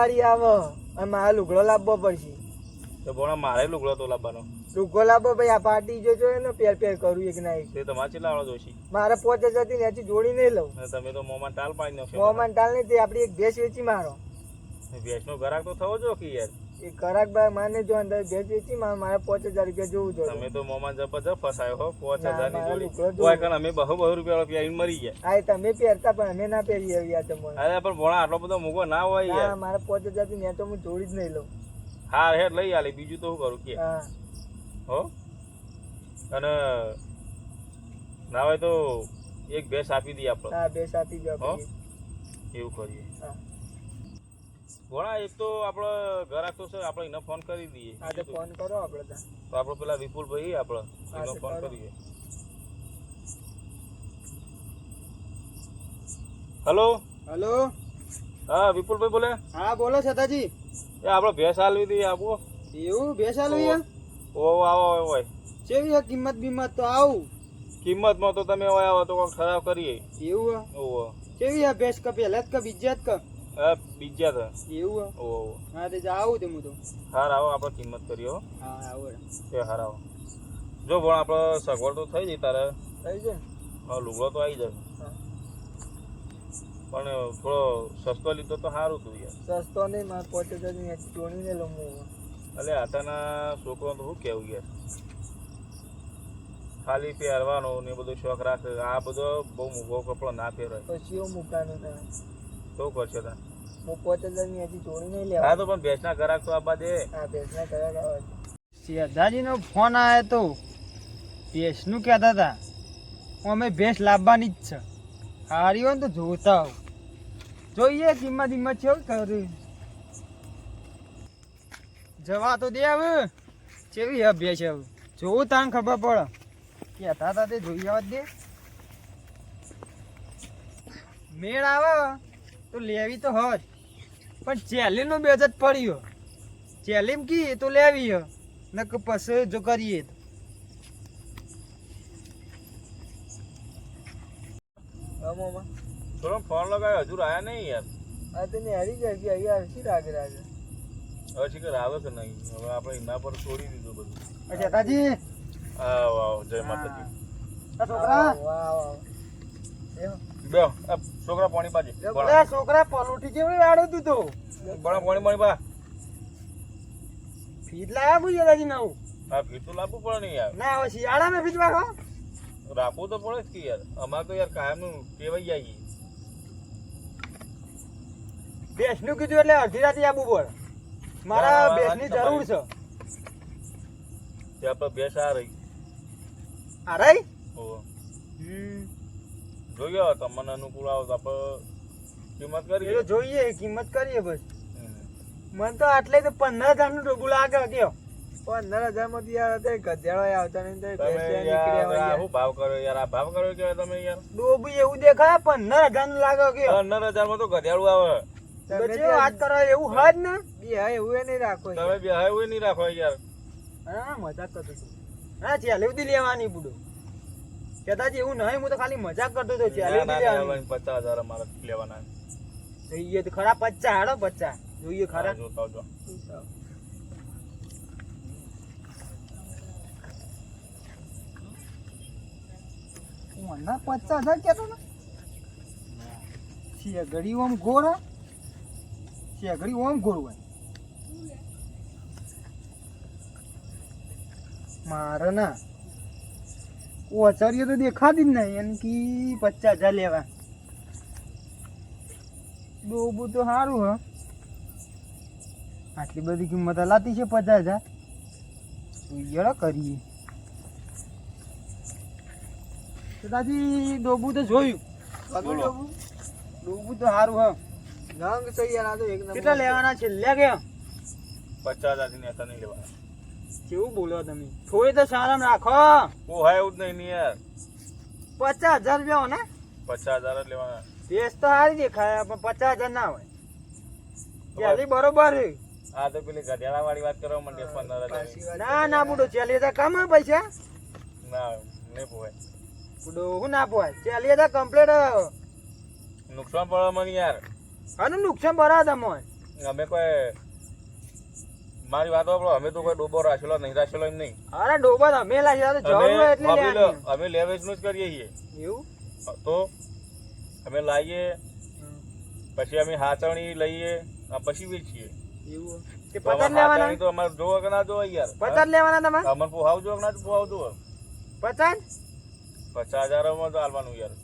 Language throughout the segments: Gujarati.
વાળી આવે અને મારે લુગડો લાવવો પડશે. તો ભણા મારે લુગડો તો લાવવાનો. લુગડો લાવવો ભાઈ, આ પાર્ટી જોજો ને પેર કરું એક ના એક. તે તમારે કેટલા વાળો જોશી? મારે 5000 થી ત્યાંથી જોડી નહીં લઉં. તમે તો મોમાં ટાલ પાડી નાખશો. મોમાં ટાલ નહીં, તે આપડી એક ભેંસ વેચી મારો. ભેંસનો ગ્રાહક તો થવો જો કે યાર. એ કરાક ભાઈ માને જો અંદર ભેંસ વેચી મારે 5000 રૂપિયા જોવું જોઈએ. તમે તો મોમાં જબરજસ્ત ફસાયો હો. 5000 ની જોડી લુગડો કોઈ કણ અમે બહુ રૂપિયા પહેરીને મરી ગયા. હા તમે પહેરતા પણ અમે ના પહેરીએ યાર તમને. અરે પણ ભણા આટલો બધો મૂકો ના હોય યાર. મારે 5000 થી ત્યાં તો હું જોડી જ નહીં લઉં. હા હેડ લઈ આલે, બીજું તો શું કરું કે. હા હો અને ના હોય તો એક ભેંસ આપી દઈએ આપણે. હા ભેંસ આપી દો હો એવું કરીએ. હા ભણા એક તો આપણે ગ્રાહક તો છે, આપણે એને ફોન કરી દઈએ. હા તો ફોન કરો આપણે ત્યાં. તો આપણે પેલા વિપુલભાઈ આપણે એનો ફોન કરીએ. Hello hello. હા વિપુલભાઈ બોલે. હા બોલો સતાજી. એ આપણે ભેંસ આલવી હતી આપો. એવું ભેંસ આલવી? ઓ આવો હોય કેવી છે કિંમત બીમત? તો આવું કિંમતમાં તો તમે હોય આવો તો કોઈ ખરાબ કરીએ. એવું ઓહો કેવી છે ભેંસ? કે પહેલા જ કે બીજા જ કે? બીજા તો એવું? ઓહો હા તો આવું તે હું તો. હાર આવો આપણે કિંમત કરીએ. હો હા આવો એ હાર આવો. જો પણ આપણે સગવડ તો થઈ જાય તારે. થઈ જાય. હા લુગડો તો આવી જાય પણ થોડો સસ્તો લીધો તો સારું હતું યાર. સસ્તો નહીં, મારે 5000 ની જોડીને લઉં હું. એટલે આટાના છોકરો તો શું કેવું યાર, ખાલી પહેરવાનો ને બધું શોખ રાખે. આ બધો બહુ મોંઘો કપડો ના પહેરાય. પછી એવું મૂકવાનું થાય. શું કરશે તા? હું 5000 ની હજી જોડી નહીં લેવા. હા તો પણ ભેંસના ગ્રાહક તો આબા દે. હા ભેંસના કરાક આવે. શેઠાજીનો ફોન આવ્યો તો ભેંસનું કહેતા હતા. અમે ભેંસ લાવવાની જ છે. હારી હોય ને તો જોતા હોવ. જોઈએ કિંમત હિંમત છે કર્યું. જવા તો દે હવે. કેવી હે ભેંસ હવે જોવું તાને ખબર પડે. કહેતા હતા તે જોઈ આવવા દે. મેળ આવે તો લેવી તો હોત પણ ચેલીનો બેજ જ પડ્યો. ચેલીમ કી તો લેવી હે ને પછી જો કરીએ તો. થોડો ફોન લગાવ્યો હજુ આયા નહીં યાર. આ તો ને હરી જાય કે અહીંયા આવશી રાગે રાગે. હવે શીખર આવે કે નહીં? હવે આપણે એના પર છોડી દીધું બધું. અચ્છા કાજી. આવો આવો જય માતાજી. છોકરા વાહ વાહ. બે આ છોકરા પાણી પાજે. છોકરા પલોઠી કેવી આડો તું તો. બણા પાણી પા. ફીટ લાયા બુજે દાજી નવું. હા ફીટ તો લાવવું પડે ને યાર. ના હવે શિયાળામાં ફીટ વાળો રાખવું તો પડે જ કે યાર. અમારે તો યાર કાયમનું ટેવાઈ જાય. ભેંસનું કીધું એટલે અડધી રાતે આવવું પડે. મારા ભેંસની જરૂર છે. તે આપણે ભેંસ આ રહી. આ રહી? ઓહો જોઈએ તમને અનુકૂળ આવે તો આપણે કિંમત કરીએ. જોઈએ કિંમત કરીએ બસ. મને તો આટલે તો 15000 નું ડોગું લાગે કયો. 15000 માંથી યાર ગધેડો આવતા નહીં. શું ભાવ કર્યો યાર? આ ભાવ કર્યો કે તમે યાર? ડોબી એવું દેખાય 15000 નું લાગે કયો. 15000 માં તો ગધેડું આવે. વાત કરો એવું હજ ને બે એવું નહીં રાખો. તમે બે એવું નહીં રાખો યાર. હા મજાક કરતો હતો. હા ચાલે ઉધી લેવાની બુડો. કદાચ એવું નહીં, હું તો ખાલી મજાક કરતો હતો. ચાલે ઉધી લેવાની. 50000 અમારે લેવાના. જોઈએ તો ખરા 50 હાડો 50 જોઈએ ખરા. જોતા જો ના 50000 કેતો ને. શેગડી ઓમ ગોળ. શેગડી ઓમ ગોળ હોય. મારે ના ઓચરીએ તો દેખાતી જ નહીં. એમ કે 50000 લેવા. ડોબું તો સારું હ. આટલી બધી કિંમત લાતી છે 50000. જોઈએ કરીએ. દાદી ડોબું તો જોયું. ડોબું તો સારું હ. નંગ છે યાર. આ તો એક નંબર. કેટલા લેવાના છે? લે ગયા 50000 થી નેતા નહીં લેવાના. કેવું બોલો તમે? થોડી તો સારામાં રાખો. પોહાય એવું જ નહીં ને યાર. 50000 રૂપિયા ને? 50000 જ લેવાના. ભેંસ તો સારી દેખાય પણ 50000 ના હોય. ચાલી બરોબર. હા તો પેલી ગધેડા વાળી વાત કરવા માંડે 15000. ના ના બુડો ચાલી તો કમ પૈસા. ના નહીં પોહાય બુડો હું ના પોહાય. ચાલી તો કમ્પ્લીટ નુકસાન પડે મને યાર. આનું નુકસાન બરાબર તમને. અમે કોઈ મારી વાત આપણો અમે તો કોઈ ડોબો રાખેલો નહીં એમ નહીં. અરે ડોબા તો અમે લાગ્યા તો જરૂર હોય એટલે લેવાની. અમે લે વેચનું જ કરીએ છીએ. એવું તો અમે લાવીએ પછી અમે હાચવણી લઈએ પછી વેચીએ. એવું તો તે પચાસ અમારે લેવાના હાચવણી તો અમારે જોવો કે ના જોવો યાર. 50 લેવાના તમારે અમારે પોહાવ જોવો કે ના પોહાવ જોવો. 50 50,000 તો હાલવાનું યાર.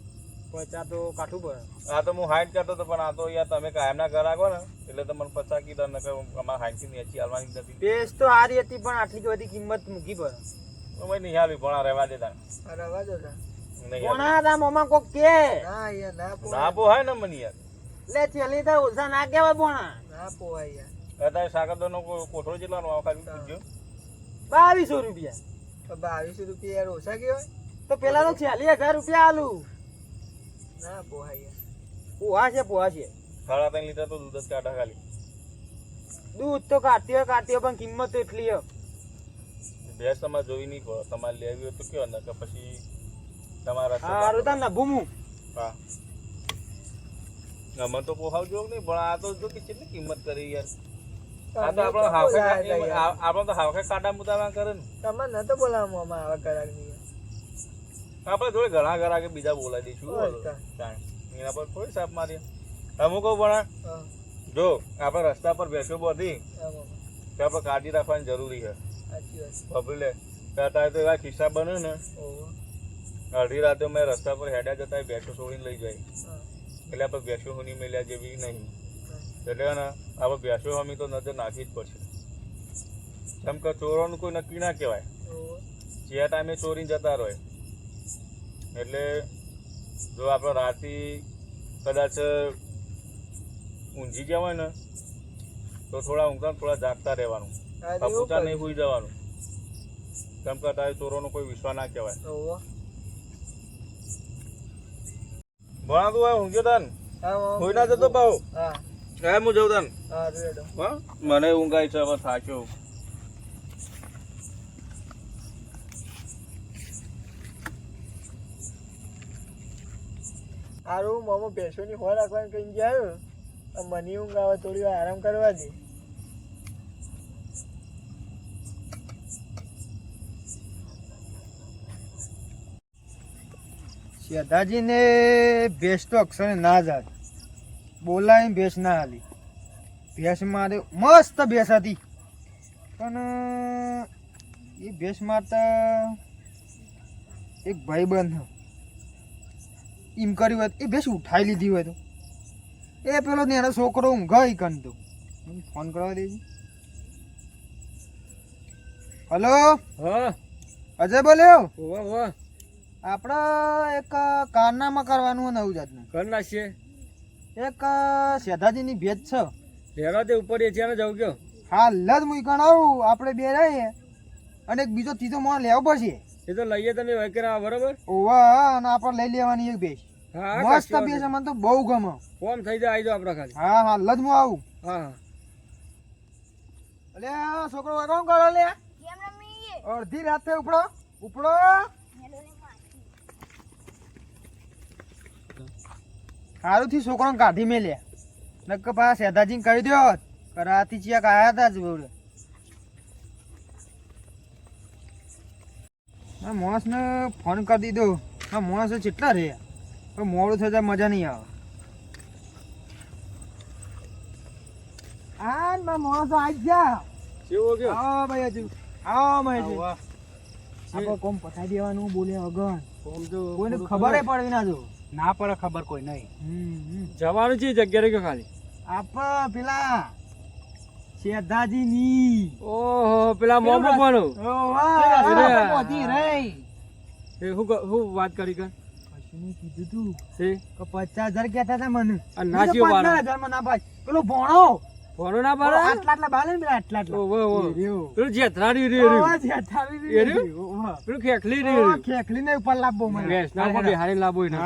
50 તો કાઠું પડે. આ તો હું 60 કરતો હતો પણ આ તો યાર તમે કાયમના ઘર આગો ને એટલે તમને 50 કીધા ને અમારે 60 થી નીચી હાલવાની નથી. બેસ તો સારી હતી પણ આટલી બધી કિંમત મૂકી પડે. અમે નહીં હાલવી પણ આ રહેવા દેતા રવા દો નહીં કોના હતા મોમાં કોક કે ના યાર ના પોહાય ને મને યાર. લે ચલી તો ઓછા ના કેવાય બોણા ના પોવાય યાર. અત્યારે સાકરદોનો કોઠો કેટલાનો આવે ખાલી પૂછજો. 2200 રૂપિયા. 2200 રૂપિયા યાર ઓછા કેવાય. તો પેલા તો 40000 રૂપિયા આલું. ના પોહાય યાર. પોહા છે 3.5 લીટર તો દૂધ જ કાઢા ખાલી. દૂધ તો કાઢતી હોય પણ કિંમત તો એટલી હે. ભેંસ તમારે જોઈ નહીં પડે. તમારે લેવી હોય તો કયો ને કે પછી તમારા હારું તા ના ભૂમું. હા અમે તો પોહાવ જોગ નહીં પણ આ તો જો કે કેટલી કિંમત કરી યાર. આ તો આપણે તો હાવખે કાઢા મુતાવા કરે ને. તમે ન તો બોલાવો અમાર આવા કરાક ની. આપણે જોડે ઘણા ઘરા કે બીજા બોલાવી દઈશું એના પર થોડી સાપ મારીએ. અમુક પણ જો આપણે રસ્તા પર બેસો બધી તો આપણે કાળજી રાખવાની જરૂરી છે. બબલે અત્યારે તો એવા ખિસ્સા બને ને અડધી રાતે મેં રસ્તા પર હેડ્યા જતા બેસો છોડીને લઈ જાય એટલે આપણે બેસો હોની મેલ્યા જેવી નહીં. એટલે ને આપણે બેસો હમી તો નજર નાખવી જ પડશે. કેમ કે ચોરોનું કોઈ નક્કી ના કહેવાય. જે ટાઈમે ચોરીને જતા રહે એટલે જો આપણે રાતે કદાચ ઊંઘી ગયા હોય ને તો થોડા ઊંઘતા થોડા જાગતા રહેવાનું. કપૂચા નહીં સુઈ જવાનું. કેમ કે તારે ચોરોનો કોઈ વિશ્વાસ ના કહેવાય. ભણાતું હોય ઊંઘ્યો તાન હોઈ ના જતો પાવ. હા હું જઉં તાન. હા મને ઊંઘાય છે હવે થાક્યો. આરું મામો ભેંસોની ખોળ રાખવાનું કઈ જાય મને ઊંઘ આવે થોડી વાર આરામ કરવા દે. શેઠાજીને ભેંસ તો અક્ષરે ના જાય બોલાવીને ભેંસ ના હાલી. ભેંસ મારે મસ્ત ભેંસ હતી પણ એ ભેંસ માટે એક ભાઈબંધ એમ કર્યું હોય એ ભેંસ ઉઠાઈ લીધી હોય તો એ પેલો ને એનો છોકરો ઊંઘાઈ કંતો ફોન કરવા દેજો. હલો હા અજય બોલ્યો. હોવા હોવા આપણે એક કારનામા કરવાનું હોય નવું જાતનું. કર નાખીએ. એક શેઠાજીની ભેજ છે. લેવા તે ઉપર એચિયાને જવું ગયો. હાલ જ હું ગણાવું આપણે બે રહીએ અને એક બીજો ત્રીજો મોણ લેવો પડશે. એ તો લઈએ તમે વૈકેરા બરોબર. ઓવા અને આપણે લઈ લેવાની એક ભેજ. હા મસ્ત ભેજ મને તો બહુ ગમે. ફોન થઈ જાય આવી જાવ આપણે ખાલી. હા હાલ જ હું આવું. હા અલે આ છોકરો કોણ કરો લે અડધી રાતે ઉપડો ઉપડો. સારું થી છોકરો કાઢી મેલ્યા નક્ક પા શેઠાજીને કહી દો રાતી ચિયાક આયા હતા જ બોલે. માણસ ને ફોન કરી દીધો. હા માણસો કેટલા રહ્યા પણ મોડું થતા મજા નહીં આવે. હા માણસો આજ જા. કેવો ગયો? આવો ભાઈ હજુ આવો મહેશ. આપણે કોમ પતાવી દેવાનું બોલે અગન કોઈને ખબર પડવી ના જો ના પડે ખબર કોઈ નહીં. જવાનું છે જગ્યા ગયો ખાલી. આપ પેલા શેઠાજી ની ઓહો પેલા મોમો પણ હું વાત કરી કર કીધું તું તે કે 50,000 કહેતા હતા મને. આ નાચ્યો વાળો. 15,000 માં ના પાડ. પેલો ભોણો ફોનો ના પાડે. આટલા બાલે ને પેલા આટલા ઓહો ઓહો એ રહ્યો. પેલું જેથરાડી રે ઓહો, જેઠાણી એ રી રહ્યું? રહ્યું. પેલું ખેખલી રે ઓહો, ખેખલીને ઉપર લાવવો મને. ગેસ ના ઉપર બિહારી લાવવો ને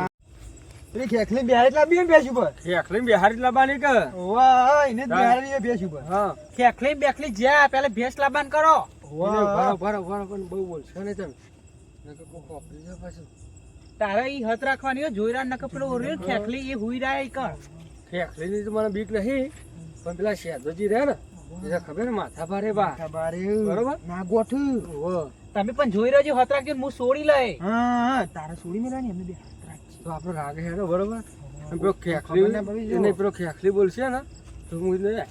પેલી ખેખલી બિહારી લાવી ને ભેંસ ઉપર. ખેખલી બિહારી લાવવાની કે ઓહો, એને જ બિહારી એ ભેંસ ઉપર. હા ખેખલી બેખલી જ્યાં પેલા ભેંસ લાવવાનું કરો. ભરો ભરો ભરો પણ બહુ બોલશો ને તમે નકર કોક ઓપરી જાય પાછું. તારે ઈ હત રાખવાની હોય જોઈરા નકર પેલો ઓરિયો ખેખલી એ હુઈ રહ્યા ઈ કર. ખેખલી ની તો મને બીક નહીં પણ પેલા શેઠજી રહ્યા ને એને ખબર ને માથા ભારે બા બારે બરોબર? ના ગોઠ ઓહો. તમે પણ જોઈ રહેજો હાથ રાખજો હું છોડી લઈ હા તારે છોડી મેળવાની એમને બે હાથ રાખજે. તો આપણે રાગે હેડો બરોબર અને પેલો ખબર ખેખલી ના પડી જો. એને પેલો ખેખલી બોલશે ને તો હું એને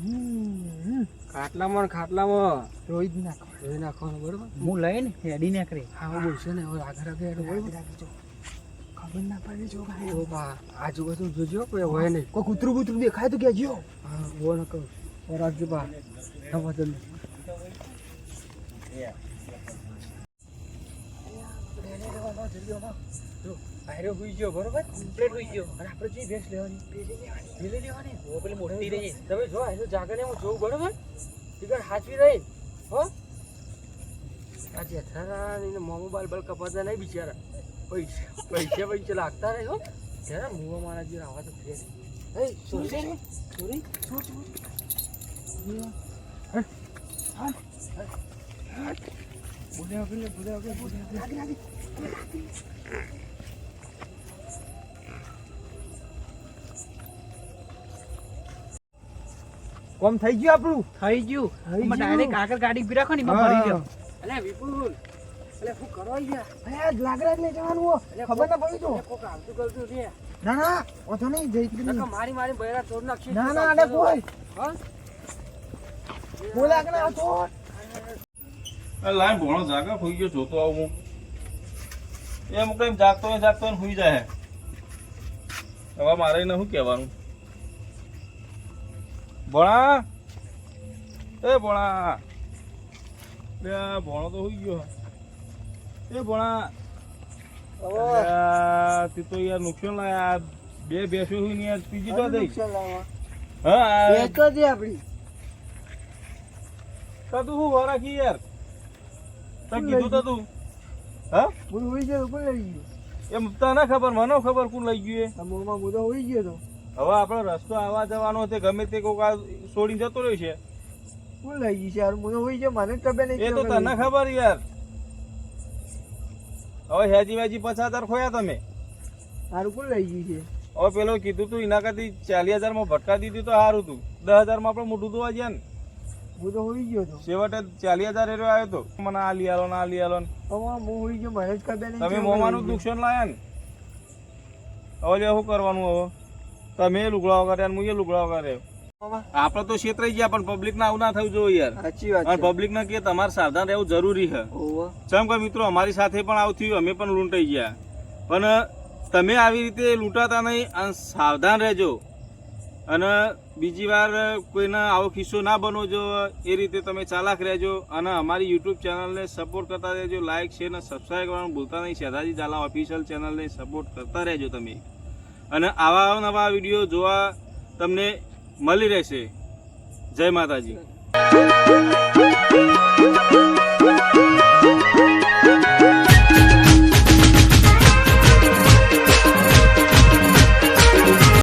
હમ. ખાટલામાં ને ખાટલામાં જોઈ જ નાખો જોઈ નાખવાનું બરોબર હું લઈને હેડી નીકળી હા હું બોલશે ને હવે રાગે રાગે હેડો બરોબર રાખજો ખબર ના પડે જો કાંઈ. ઓ બા આજુબાજુ જોજો કોઈ હોય નહીં કોઈ કૂતરું બૂતરું દેખાય તો કહેજો. હા ઓ ન કહું ઓ રાખજો બા હા વાંધો નહીં. જો આયરો હુઈ ગયો બરોબર કમ્પ્લીટ હોઈ ગયો અને આપણે જે ભેંસ લેવાની પેલી લેવાની ઓ પેલી મોટી રહી તમે જો આયરો જાગે ને હું જોઉં બરોબર ટીકર હાચવી રહી હો આ જેઠારા ને મોમો બાલ બાલ કપાતા નહીં બિચારા પૈસા લાગતા નહીં હો જરા મુવા મારા જે આવા તો ફેર એ સોરી સોરી બોલ્યા કોમ થઈ ગયું આપણું. થઈ ગયું થઈ એમાં ગયું. ડાયરેક્ટ આગળ ગાડી ઉભી રાખો ને એમાં ભરી દો અલે વિપુલ અલે શું કરો યાર અરે લાગરા જ લઈ જવાનું હો. ખબર ના પડી તો. અલે કોક આવતું કરતું રે ના ના ઓછો નહીં જઈ નકર મારી મારી બૈરા તોડ નાખશે ના ના અરે કોઈ હા બોલે આગળ આવતો. લાઈન ભણો જાગા હોઈ ગયો જોતો આવું હું એમ કઈ જાગતો હોય હુઈ જાય હવે મારે એને શું કહેવાનું ભણા એ ભણા લે ભણો તો હોઈ ગયો એ ભણા અલ્યા, તે તો યાર નુકસાન લાયા બે બેસો હોય ને યાર ત્રીજી તો દઈ હા એક જ આપણી. તો તું શું રાખી યાર તો કીધું તો તું હા હું હોઈ ગયો કોણ લઈ ગયો? એમ તને ખબર મને ખબર કોણ લઈ ગયું એ આ મોંમાં મુદ્દો હોઈ ગયો તો હવે આપણો રસ્તો આવવા જવાનો તે ગમે તે કોક આ છોડીને જતો રહ્યો છે કોણ લઈ ગયું છે યાર? મુદ્દો હોઈ ગયો મને જ ખબર નહીં. એ તો તને ખબર યાર હવે હેજી વેજી 50,000 ખોયા તમે સારું કોણ લઈ ગયું છે? હવે પેલો કીધું તું એના કરતી 40,000 માં ભટકા દીધી તો સારું તું 10,000 માં આપણે મોઢું ધોવા ગયા ને મુદ્દો હોઈ ગયો તો છેવટે 40,000 એરો આવ્યો તો મને આ લઈ આલો ને આ લઈ આલો ને હવે હું હોઈ ગયો મને જ ખબર નહીં. તમે મોમાનું નુકસાન લાયા ને હવે લે શું કરવાનું હવે તમે લુગડાઓ કર્યા ને હું એ લુગડાઓ કર્યો આપણે તો છેતરાઈ ગયા પણ પબ્લિક ના આવું ના થવું જોઈએ યાર સાચી વાત અને પબ્લિક ને કે તમારે સાવધાન રહેવું જરૂરી છે ઓવા જેમ કે મિત્રો અમારી સાથે પણ આવું થયું અમે પણ લૂંટાઈ ગયા પણ તમે આવી રીતે લૂંટાતા નહીં અને સાવધાન રહેજો અને બીજી વાર કોઈને આવો કિસ્સો ના બનવજો એ રીતે તમે ચાલાક રહેજો અને અમારી યુટ્યુબ ચેનલને સપોર્ટ કરતા રહેજો લાઇક શેર અને સબસ્ક્રાઈબ કરવાનું ભૂલતા નહીં શેઠાજી ઝાલા ઓફિશિયલ ચેનલને સપોર્ટ કરતા રહેજો તમે અને આવા નવા વિડીયો જોવા તમને મળી રહેશે જય માતાજી